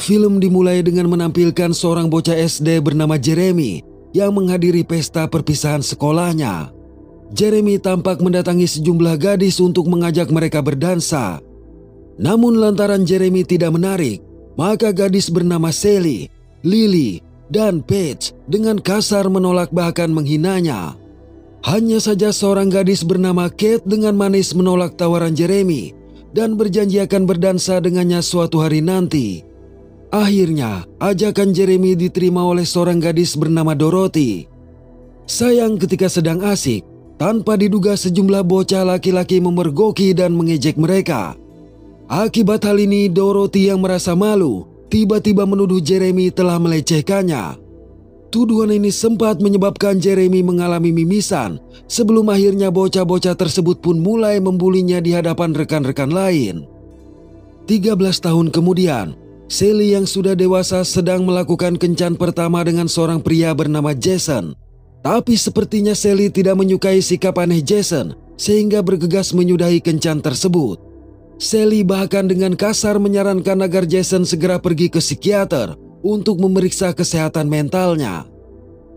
Film dimulai dengan menampilkan seorang bocah SD bernama Jeremy yang menghadiri pesta perpisahan sekolahnya. Jeremy tampak mendatangi sejumlah gadis untuk mengajak mereka berdansa. Namun lantaran Jeremy tidak menarik, maka gadis bernama Sally, Lily, dan Paige dengan kasar menolak bahkan menghinanya. Hanya saja seorang gadis bernama Kate dengan manis menolak tawaran Jeremy dan berjanji akan berdansa dengannya suatu hari nanti. Akhirnya, ajakan Jeremy diterima oleh seorang gadis bernama Dorothy. Sayang ketika sedang asik, tanpa diduga sejumlah bocah laki-laki memergoki dan mengejek mereka. Akibat hal ini, Dorothy yang merasa malu tiba-tiba menuduh Jeremy telah melecehkannya. Tuduhan ini sempat menyebabkan Jeremy mengalami mimisan sebelum akhirnya bocah-bocah tersebut pun mulai membulinya di hadapan rekan-rekan lain. 13 tahun kemudian, Sally yang sudah dewasa sedang melakukan kencan pertama dengan seorang pria bernama Jason. Tapi sepertinya Sally tidak menyukai sikap aneh Jason sehingga bergegas menyudahi kencan tersebut. Sally bahkan dengan kasar menyarankan agar Jason segera pergi ke psikiater untuk memeriksa kesehatan mentalnya.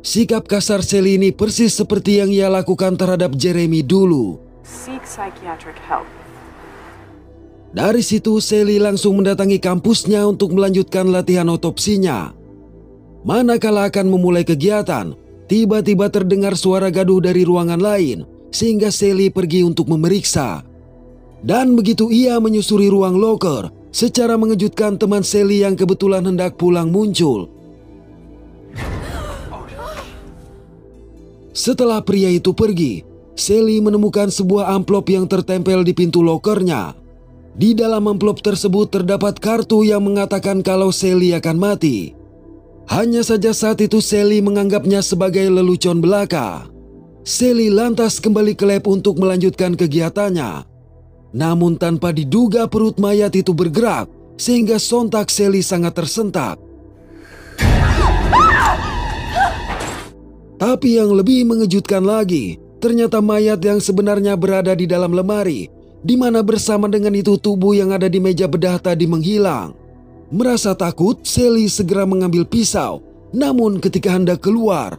Sikap kasar Sally ini persis seperti yang ia lakukan terhadap Jeremy dulu. Seek psychiatric help. Dari situ Sally langsung mendatangi kampusnya untuk melanjutkan latihan otopsinya. Manakala akan memulai kegiatan, tiba-tiba terdengar suara gaduh dari ruangan lain sehingga Sally pergi untuk memeriksa. Dan begitu ia menyusuri ruang loker, secara mengejutkan teman Sally yang kebetulan hendak pulang muncul. Setelah pria itu pergi, Sally menemukan sebuah amplop yang tertempel di pintu lokernya. Di dalam amplop tersebut terdapat kartu yang mengatakan kalau Sally akan mati. Hanya saja saat itu Sally menganggapnya sebagai lelucon belaka. Sally lantas kembali ke lab untuk melanjutkan kegiatannya. Namun tanpa diduga perut mayat itu bergerak sehingga sontak Sally sangat tersentak. Tapi yang lebih mengejutkan lagi, ternyata mayat yang sebenarnya berada di dalam lemari, di mana bersama dengan itu tubuh yang ada di meja bedah tadi menghilang. Merasa takut, Sally segera mengambil pisau. Namun ketika hendak keluar,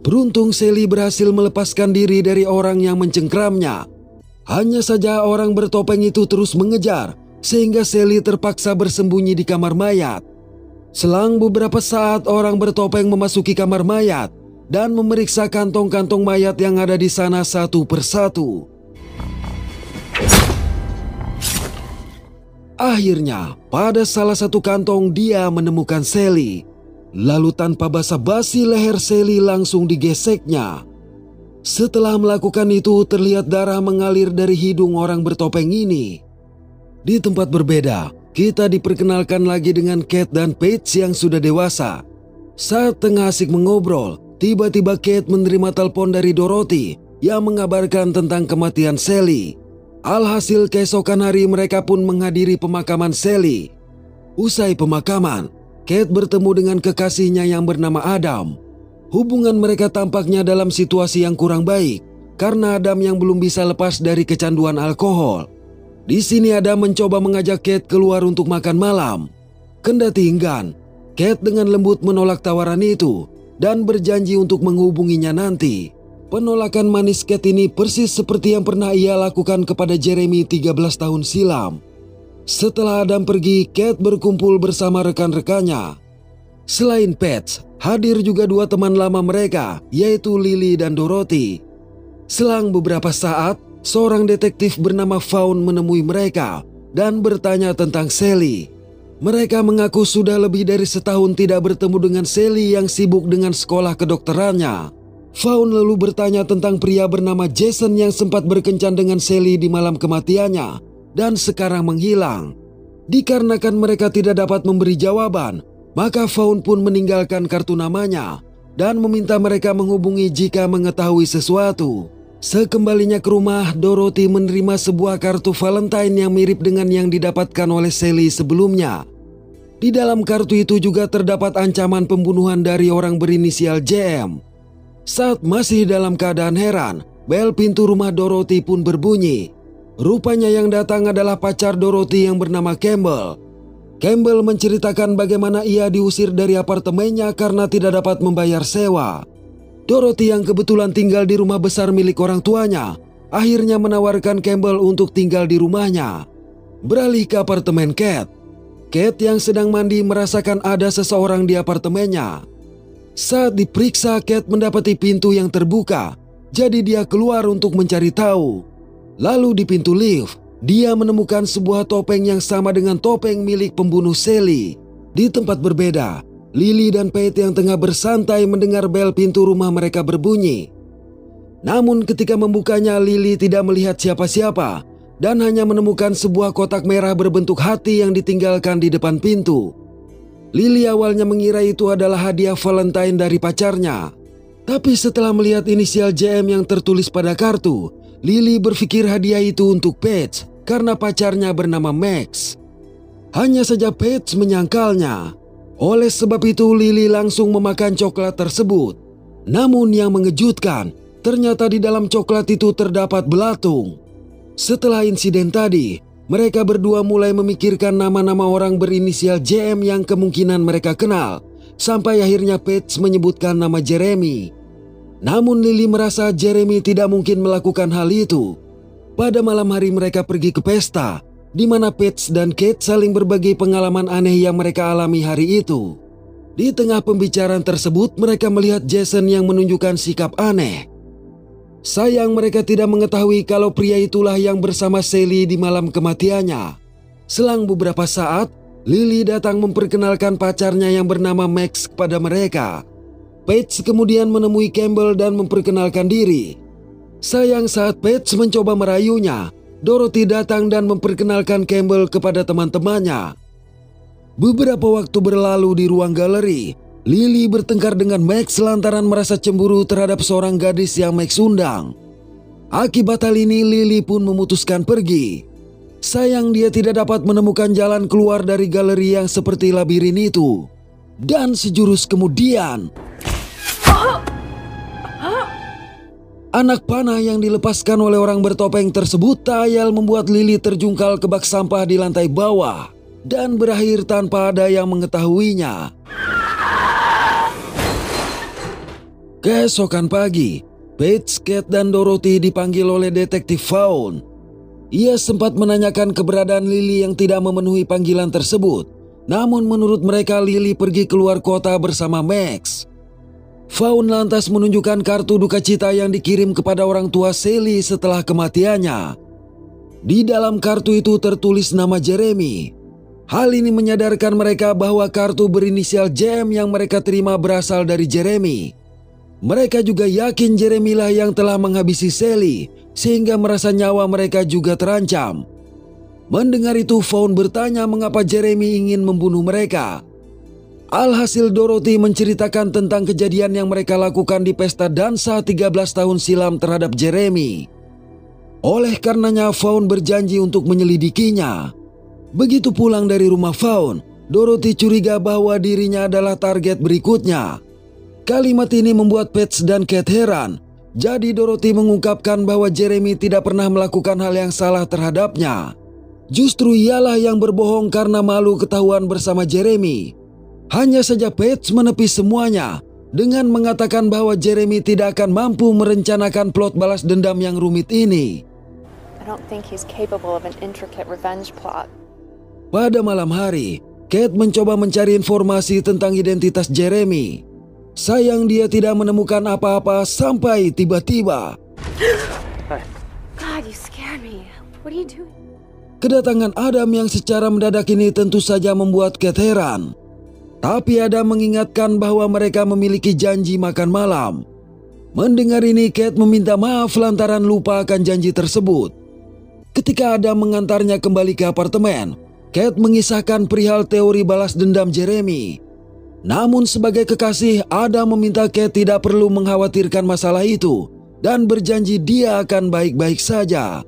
beruntung Sally berhasil melepaskan diri dari orang yang mencengkramnya. Hanya saja orang bertopeng itu terus mengejar, sehingga Sally terpaksa bersembunyi di kamar mayat. Selang beberapa saat orang bertopeng memasuki kamar mayat dan memeriksa kantong-kantong mayat yang ada di sana satu persatu. Akhirnya, pada salah satu kantong dia menemukan Sally. Lalu tanpa basa-basi leher Sally langsung digeseknya. Setelah melakukan itu, terlihat darah mengalir dari hidung orang bertopeng ini. Di tempat berbeda, kita diperkenalkan lagi dengan Kate dan Paige yang sudah dewasa. Saat tengah asik mengobrol, tiba-tiba Kate menerima telepon dari Dorothy yang mengabarkan tentang kematian Sally. Alhasil keesokan hari mereka pun menghadiri pemakaman Sally. Usai pemakaman, Kate bertemu dengan kekasihnya yang bernama Adam. Hubungan mereka tampaknya dalam situasi yang kurang baik karena Adam yang belum bisa lepas dari kecanduan alkohol. Di sini Adam mencoba mengajak Kate keluar untuk makan malam. Kendati enggan, Kate dengan lembut menolak tawaran itu dan berjanji untuk menghubunginya nanti. Penolakan manis Kate ini persis seperti yang pernah ia lakukan kepada Jeremy 13 tahun silam. Setelah Adam pergi, Kate berkumpul bersama rekan-rekannya. Selain Paige, hadir juga dua teman lama mereka, yaitu Lily dan Dorothy. Selang beberapa saat, seorang detektif bernama Fawn menemui mereka dan bertanya tentang Sally. Mereka mengaku sudah lebih dari setahun tidak bertemu dengan Sally yang sibuk dengan sekolah kedokterannya. Fawn lalu bertanya tentang pria bernama Jason yang sempat berkencan dengan Sally di malam kematiannya dan sekarang menghilang. Dikarenakan mereka tidak dapat memberi jawaban, maka Fawn pun meninggalkan kartu namanya dan meminta mereka menghubungi jika mengetahui sesuatu. Sekembalinya ke rumah, Dorothy menerima sebuah kartu Valentine yang mirip dengan yang didapatkan oleh Sally sebelumnya. Di dalam kartu itu juga terdapat ancaman pembunuhan dari orang berinisial JM. Saat masih dalam keadaan heran, bel pintu rumah Dorothy pun berbunyi. Rupanya yang datang adalah pacar Dorothy yang bernama Campbell. Campbell menceritakan bagaimana ia diusir dari apartemennya karena tidak dapat membayar sewa. Dorothy yang kebetulan tinggal di rumah besar milik orang tuanya akhirnya menawarkan Campbell untuk tinggal di rumahnya. Beralih ke apartemen Kate. Kate yang sedang mandi merasakan ada seseorang di apartemennya. Saat diperiksa, Kate mendapati pintu yang terbuka, jadi dia keluar untuk mencari tahu. Lalu di pintu lift, dia menemukan sebuah topeng yang sama dengan topeng milik pembunuh Sally. Di tempat berbeda, Lily dan Pete yang tengah bersantai mendengar bel pintu rumah mereka berbunyi. Namun ketika membukanya, Lily tidak melihat siapa-siapa dan hanya menemukan sebuah kotak merah berbentuk hati yang ditinggalkan di depan pintu. Lily awalnya mengira itu adalah hadiah Valentine dari pacarnya. Tapi setelah melihat inisial JM yang tertulis pada kartu, Lily berpikir hadiah itu untuk Paige karena pacarnya bernama Max. Hanya saja Paige menyangkalnya. Oleh sebab itu Lily langsung memakan coklat tersebut. Namun yang mengejutkan, ternyata di dalam coklat itu terdapat belatung. Setelah insiden tadi, mereka berdua mulai memikirkan nama-nama orang berinisial JM yang kemungkinan mereka kenal. Sampai akhirnya Paige menyebutkan nama Jeremy. Namun Lily merasa Jeremy tidak mungkin melakukan hal itu. Pada malam hari mereka pergi ke pesta, di mana Paige dan Kate saling berbagi pengalaman aneh yang mereka alami hari itu. Di tengah pembicaraan tersebut mereka melihat Jason yang menunjukkan sikap aneh. Sayang mereka tidak mengetahui kalau pria itulah yang bersama Sally di malam kematiannya. Selang beberapa saat, Lily datang memperkenalkan pacarnya yang bernama Max kepada mereka. Paige kemudian menemui Campbell dan memperkenalkan diri. Sayang saat Paige mencoba merayunya, Dorothy datang dan memperkenalkan Campbell kepada teman-temannya. Beberapa waktu berlalu di ruang galeri, Lily bertengkar dengan Max lantaran merasa cemburu terhadap seorang gadis yang Max undang. Akibat hal ini Lily pun memutuskan pergi. Sayang dia tidak dapat menemukan jalan keluar dari galeri yang seperti labirin itu. Dan sejurus kemudian, anak panah yang dilepaskan oleh orang bertopeng tersebut tak ayal membuat Lily terjungkal ke bak sampah di lantai bawah dan berakhir tanpa ada yang mengetahuinya. Keesokan pagi, Paige, Kate, dan Dorothy dipanggil oleh detektif Vaughn. Ia sempat menanyakan keberadaan Lily yang tidak memenuhi panggilan tersebut. Namun menurut mereka Lily pergi keluar kota bersama Max. Vaughn lantas menunjukkan kartu duka cita yang dikirim kepada orang tua Sally setelah kematiannya. Di dalam kartu itu tertulis nama Jeremy. Hal ini menyadarkan mereka bahwa kartu berinisial JM yang mereka terima berasal dari Jeremy. Mereka juga yakin Jeremy lah yang telah menghabisi Sally, sehingga merasa nyawa mereka juga terancam. Mendengar itu Vaughn bertanya mengapa Jeremy ingin membunuh mereka. Alhasil Dorothy menceritakan tentang kejadian yang mereka lakukan di pesta dansa 13 tahun silam terhadap Jeremy. Oleh karenanya Vaughn berjanji untuk menyelidikinya. Begitu pulang dari rumah Vaughn, Dorothy curiga bahwa dirinya adalah target berikutnya. Kalimat ini membuat Paige dan Kate heran. Jadi Dorothy mengungkapkan bahwa Jeremy tidak pernah melakukan hal yang salah terhadapnya. Justru ialah yang berbohong karena malu ketahuan bersama Jeremy. Hanya saja Paige menepis semuanya dengan mengatakan bahwa Jeremy tidak akan mampu merencanakan plot balas dendam yang rumit ini. I don't think he's capable of an intricate revenge plot. Pada malam hari, Kate mencoba mencari informasi tentang identitas Jeremy. Sayang dia tidak menemukan apa-apa sampai tiba-tiba God, you scared me. What are you doing? kedatangan Adam yang secara mendadak ini tentu saja membuat Kate heran. Tapi Adam mengingatkan bahwa mereka memiliki janji makan malam. Mendengar ini Kate meminta maaf lantaran lupa akan janji tersebut. Ketika Adam mengantarnya kembali ke apartemen, Kate mengisahkan perihal teori balas dendam Jeremy. Namun sebagai kekasih, Adam meminta Kate tidak perlu mengkhawatirkan masalah itu dan berjanji dia akan baik-baik saja.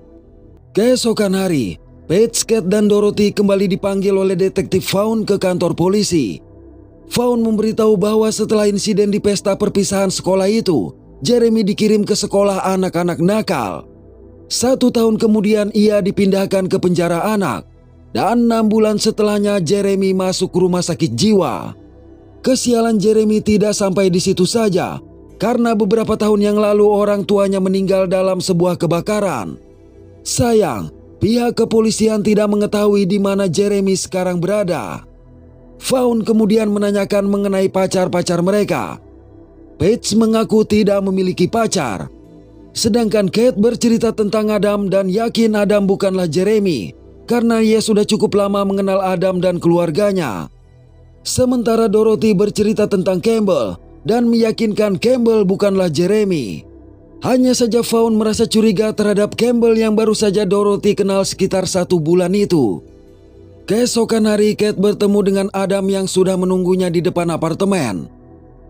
Keesokan hari, Paige, Kate, dan Dorothy kembali dipanggil oleh detektif Vaughn ke kantor polisi. Vaughn memberitahu bahwa setelah insiden di pesta perpisahan sekolah itu, Jeremy dikirim ke sekolah anak-anak nakal. 1 tahun kemudian ia dipindahkan ke penjara anak, dan 6 bulan setelahnya Jeremy masuk rumah sakit jiwa. Kesialan Jeremy tidak sampai di situ saja, karena beberapa tahun yang lalu orang tuanya meninggal dalam sebuah kebakaran. Sayang, pihak kepolisian tidak mengetahui di mana Jeremy sekarang berada. Vaughn kemudian menanyakan mengenai pacar-pacar mereka. Paige mengaku tidak memiliki pacar. Sedangkan Kate bercerita tentang Adam dan yakin Adam bukanlah Jeremy, karena ia sudah cukup lama mengenal Adam dan keluarganya. Sementara Dorothy bercerita tentang Campbell dan meyakinkan Campbell bukanlah Jeremy. Hanya saja Vaughn merasa curiga terhadap Campbell yang baru saja Dorothy kenal sekitar 1 bulan itu. Keesokan hari Kate bertemu dengan Adam yang sudah menunggunya di depan apartemen.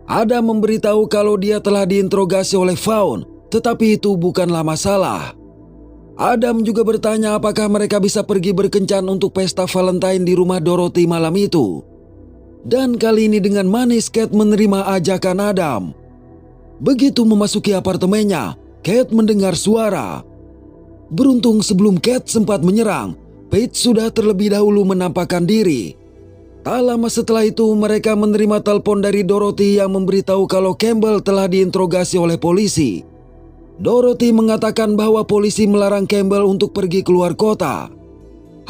Adam memberitahu kalau dia telah diinterogasi oleh Vaughn, tetapi itu bukanlah masalah. Adam juga bertanya apakah mereka bisa pergi berkencan untuk pesta Valentine di rumah Dorothy malam itu. Dan kali ini dengan manis Kate menerima ajakan Adam. Begitu memasuki apartemennya, Kate mendengar suara. Beruntung sebelum Kate sempat menyerang, Paige sudah terlebih dahulu menampakkan diri. Tak lama setelah itu mereka menerima telepon dari Dorothy yang memberitahu kalau Campbell telah diinterogasi oleh polisi. Dorothy mengatakan bahwa polisi melarang Campbell untuk pergi keluar kota.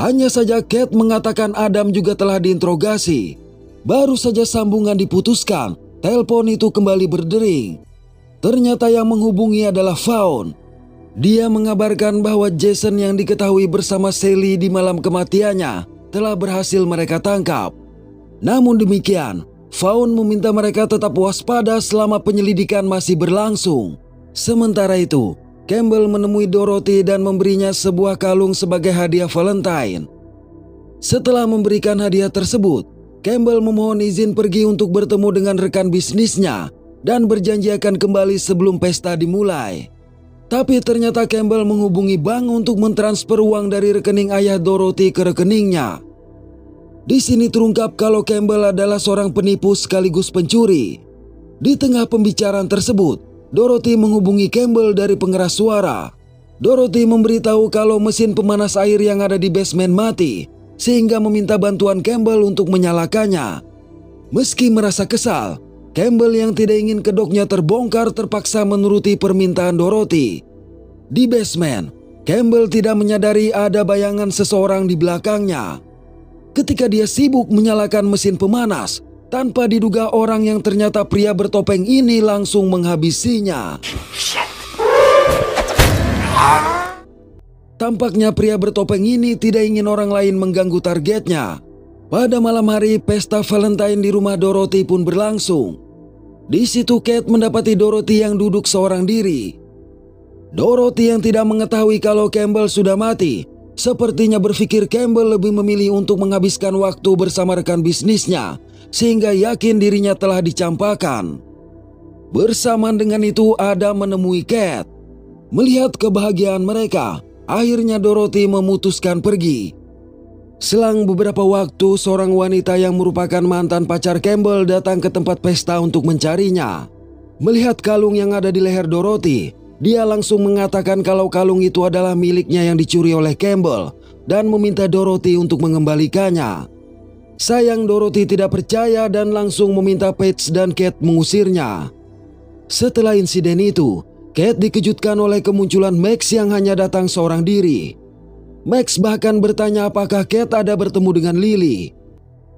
Hanya saja Kate mengatakan Adam juga telah diinterogasi. Baru saja sambungan diputuskan, telepon itu kembali berdering. Ternyata yang menghubungi adalah Vaughn. Dia mengabarkan bahwa Jason yang diketahui bersama Sally di malam kematiannya telah berhasil mereka tangkap. Namun demikian, Vaughn meminta mereka tetap waspada selama penyelidikan masih berlangsung. Sementara itu, Campbell menemui Dorothy dan memberinya sebuah kalung sebagai hadiah Valentine. Setelah memberikan hadiah tersebut, Campbell memohon izin pergi untuk bertemu dengan rekan bisnisnya dan berjanji akan kembali sebelum pesta dimulai. Tapi ternyata Campbell menghubungi bank untuk mentransfer uang dari rekening ayah Dorothy ke rekeningnya. Di sini terungkap kalau Campbell adalah seorang penipu sekaligus pencuri. Di tengah pembicaraan tersebut, Dorothy menghubungi Campbell dari pengeras suara. Dorothy memberitahu kalau mesin pemanas air yang ada di basement mati, sehingga meminta bantuan Campbell untuk menyalakannya. Meski merasa kesal, Campbell yang tidak ingin kedoknya terbongkar terpaksa menuruti permintaan Dorothy. Di basement, Campbell tidak menyadari ada bayangan seseorang di belakangnya. Ketika dia sibuk menyalakan mesin pemanas, tanpa diduga orang yang ternyata pria bertopeng ini langsung menghabisinya. Tampaknya pria bertopeng ini tidak ingin orang lain mengganggu targetnya. Pada malam hari, pesta Valentine di rumah Dorothy pun berlangsung. Di situ Kate mendapati Dorothy yang duduk seorang diri. Dorothy yang tidak mengetahui kalau Campbell sudah mati, sepertinya berpikir Campbell lebih memilih untuk menghabiskan waktu bersama rekan bisnisnya, sehingga yakin dirinya telah dicampakkan. Bersamaan dengan itu Adam menemui Kate. Melihat kebahagiaan mereka, akhirnya Dorothy memutuskan pergi. Selang beberapa waktu, seorang wanita yang merupakan mantan pacar Campbell datang ke tempat pesta untuk mencarinya. Melihat kalung yang ada di leher Dorothy, dia langsung mengatakan kalau kalung itu adalah miliknya yang dicuri oleh Campbell dan meminta Dorothy untuk mengembalikannya. Sayang Dorothy tidak percaya dan langsung meminta Paige dan Kate mengusirnya. Setelah insiden itu, Kate dikejutkan oleh kemunculan Max yang hanya datang seorang diri. Max bahkan bertanya apakah Kate ada bertemu dengan Lily.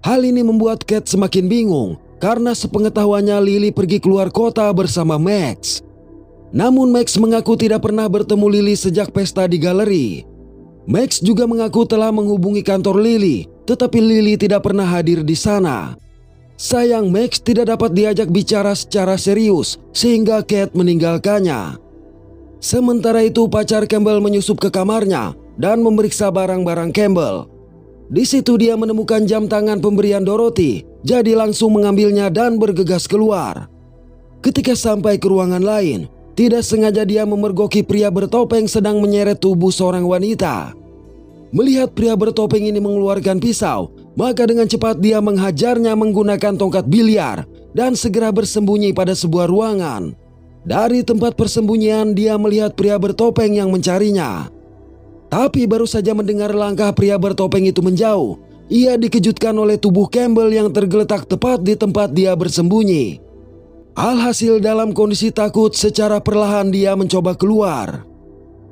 Hal ini membuat Kate semakin bingung karena sepengetahuannya Lily pergi keluar kota bersama Max. Namun Max mengaku tidak pernah bertemu Lily sejak pesta di galeri. Max juga mengaku telah menghubungi kantor Lily, tetapi Lily tidak pernah hadir di sana. Sayang Max tidak dapat diajak bicara secara serius sehingga Kate meninggalkannya. Sementara itu pacar Campbell menyusup ke kamarnya dan memeriksa barang-barang Campbell. Di situ dia menemukan jam tangan pemberian Dorothy, jadi langsung mengambilnya dan bergegas keluar. Ketika sampai ke ruangan lain, tidak sengaja dia memergoki pria bertopeng sedang menyeret tubuh seorang wanita. Melihat pria bertopeng ini mengeluarkan pisau, maka dengan cepat dia menghajarnya menggunakan tongkat biliar dan segera bersembunyi pada sebuah ruangan. Dari tempat persembunyian dia melihat pria bertopeng yang mencarinya. Tapi baru saja mendengar langkah pria bertopeng itu menjauh, ia dikejutkan oleh tubuh Campbell yang tergeletak tepat di tempat dia bersembunyi. Alhasil dalam kondisi takut secara perlahan dia mencoba keluar.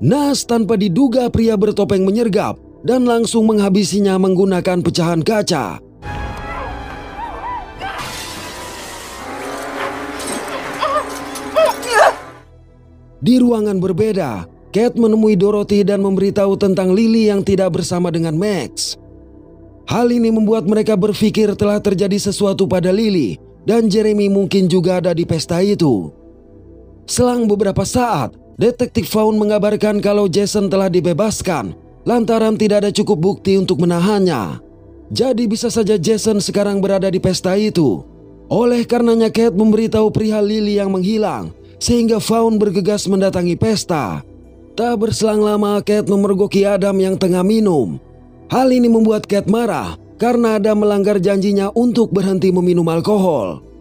Nas tanpa diduga pria bertopeng menyergap dan langsung menghabisinya menggunakan pecahan kaca. Di ruangan berbeda, Kate menemui Dorothy dan memberitahu tentang Lily yang tidak bersama dengan Max. Hal ini membuat mereka berpikir telah terjadi sesuatu pada Lily dan Jeremy mungkin juga ada di pesta itu. Selang beberapa saat, Detektif Vaughn mengabarkan kalau Jason telah dibebaskan lantaran tidak ada cukup bukti untuk menahannya. Jadi bisa saja Jason sekarang berada di pesta itu. Oleh karenanya Kate memberitahu perihal Lily yang menghilang, sehingga Vaughn bergegas mendatangi pesta. Tak berselang lama Kate memergoki Adam yang tengah minum. Hal ini membuat Kate marah karena Adam melanggar janjinya untuk berhenti meminum alkohol.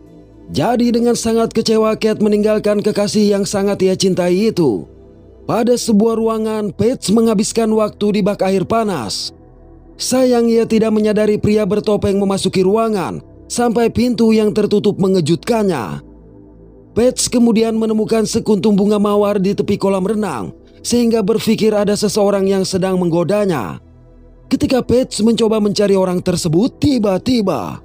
Jadi dengan sangat kecewa Kate meninggalkan kekasih yang sangat ia cintai itu. Pada sebuah ruangan, Paige menghabiskan waktu di bak air panas. Sayang ia tidak menyadari pria bertopeng memasuki ruangan sampai pintu yang tertutup mengejutkannya. Paige kemudian menemukan sekuntum bunga mawar di tepi kolam renang, sehingga berpikir ada seseorang yang sedang menggodanya. Ketika Paige mencoba mencari orang tersebut, tiba-tiba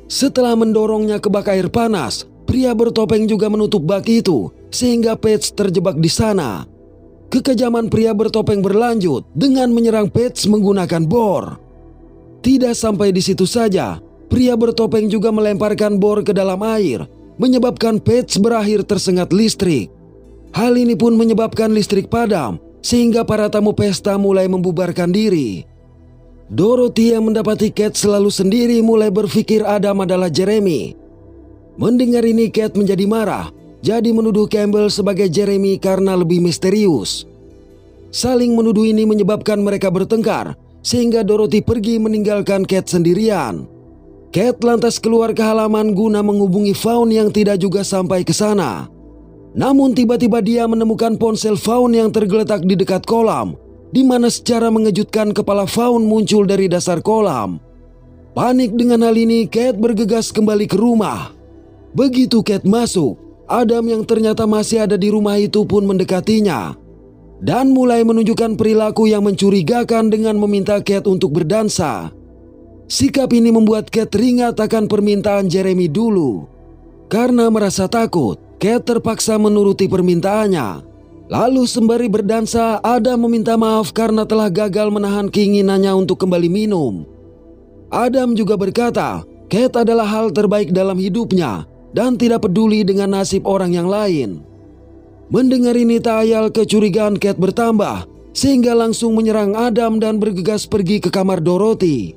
setelah mendorongnya ke bak air panas, pria bertopeng juga menutup bak itu, sehingga Paige terjebak di sana. Kekejaman pria bertopeng berlanjut dengan menyerang Paige menggunakan bor. Tidak sampai di situ saja, pria bertopeng juga melemparkan bor ke dalam air, menyebabkan Paige berakhir tersengat listrik. Hal ini pun menyebabkan listrik padam, sehingga para tamu pesta mulai membubarkan diri. Dorothy yang mendapati Kate selalu sendiri mulai berpikir Adam adalah Jeremy. Mendengar ini Kate menjadi marah, jadi menuduh Campbell sebagai Jeremy karena lebih misterius. Saling menuduh ini menyebabkan mereka bertengkar, sehingga Dorothy pergi meninggalkan Kate sendirian. Kate lantas keluar ke halaman guna menghubungi Vaughn yang tidak juga sampai ke sana. Namun tiba-tiba dia menemukan ponsel Vaughn yang tergeletak di dekat kolam, di mana secara mengejutkan kepala Vaughn muncul dari dasar kolam. Panik dengan hal ini, Kate bergegas kembali ke rumah. Begitu Kate masuk, Adam yang ternyata masih ada di rumah itu pun mendekatinya dan mulai menunjukkan perilaku yang mencurigakan dengan meminta Kate untuk berdansa. Sikap ini membuat Kate teringat akan permintaan Jeremy dulu. Karena merasa takut, Kate terpaksa menuruti permintaannya. Lalu sembari berdansa, Adam meminta maaf karena telah gagal menahan keinginannya untuk kembali minum. Adam juga berkata, Kate adalah hal terbaik dalam hidupnya dan tidak peduli dengan nasib orang yang lain. Mendengar ini tak ayal kecurigaan Kate bertambah, sehingga langsung menyerang Adam dan bergegas pergi ke kamar Dorothy.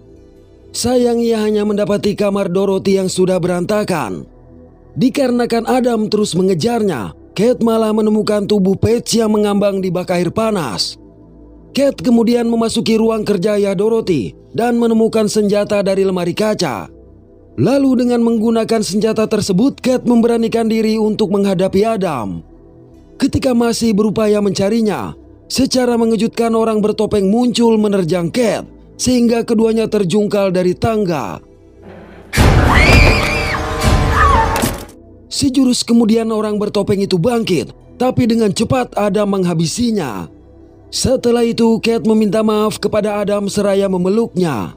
Sayang ia hanya mendapati kamar Dorothy yang sudah berantakan. Dikarenakan Adam terus mengejarnya, Kate malah menemukan tubuh Paige yang mengambang di bak air panas. Kate kemudian memasuki ruang kerja ayah Dorothy dan menemukan senjata dari lemari kaca. Lalu dengan menggunakan senjata tersebut, Kate memberanikan diri untuk menghadapi Adam. Ketika masih berupaya mencarinya, secara mengejutkan orang bertopeng muncul menerjang Kate, sehingga keduanya terjungkal dari tangga. Si jurus kemudian orang bertopeng itu bangkit, tapi dengan cepat Adam menghabisinya. Setelah itu Kate meminta maaf kepada Adam seraya memeluknya.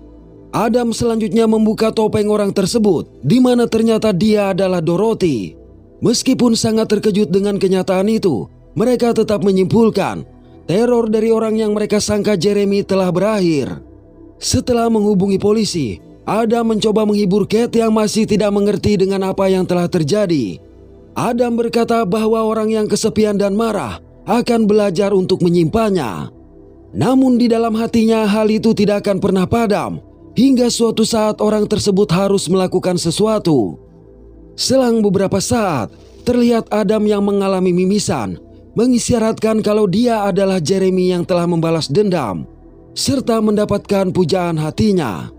Adam selanjutnya membuka topeng orang tersebut, di mana ternyata dia adalah Dorothy. Meskipun sangat terkejut dengan kenyataan itu, mereka tetap menyimpulkan teror dari orang yang mereka sangka Jeremy telah berakhir. Setelah menghubungi polisi, Adam mencoba menghibur Kate yang masih tidak mengerti dengan apa yang telah terjadi. Adam berkata bahwa orang yang kesepian dan marah akan belajar untuk menyimpannya. Namun di dalam hatinya hal itu tidak akan pernah padam, hingga suatu saat orang tersebut harus melakukan sesuatu. Selang beberapa saat, terlihat Adam yang mengalami mimisan, mengisyaratkan kalau dia adalah Jeremy yang telah membalas dendam, serta mendapatkan pujaan hatinya.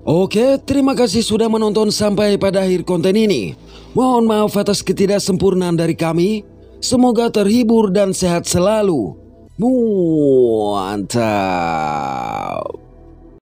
Oke, terima kasih sudah menonton sampai pada akhir konten ini. Mohon maaf atas ketidaksempurnaan dari kami. Semoga terhibur dan sehat selalu. Mantap.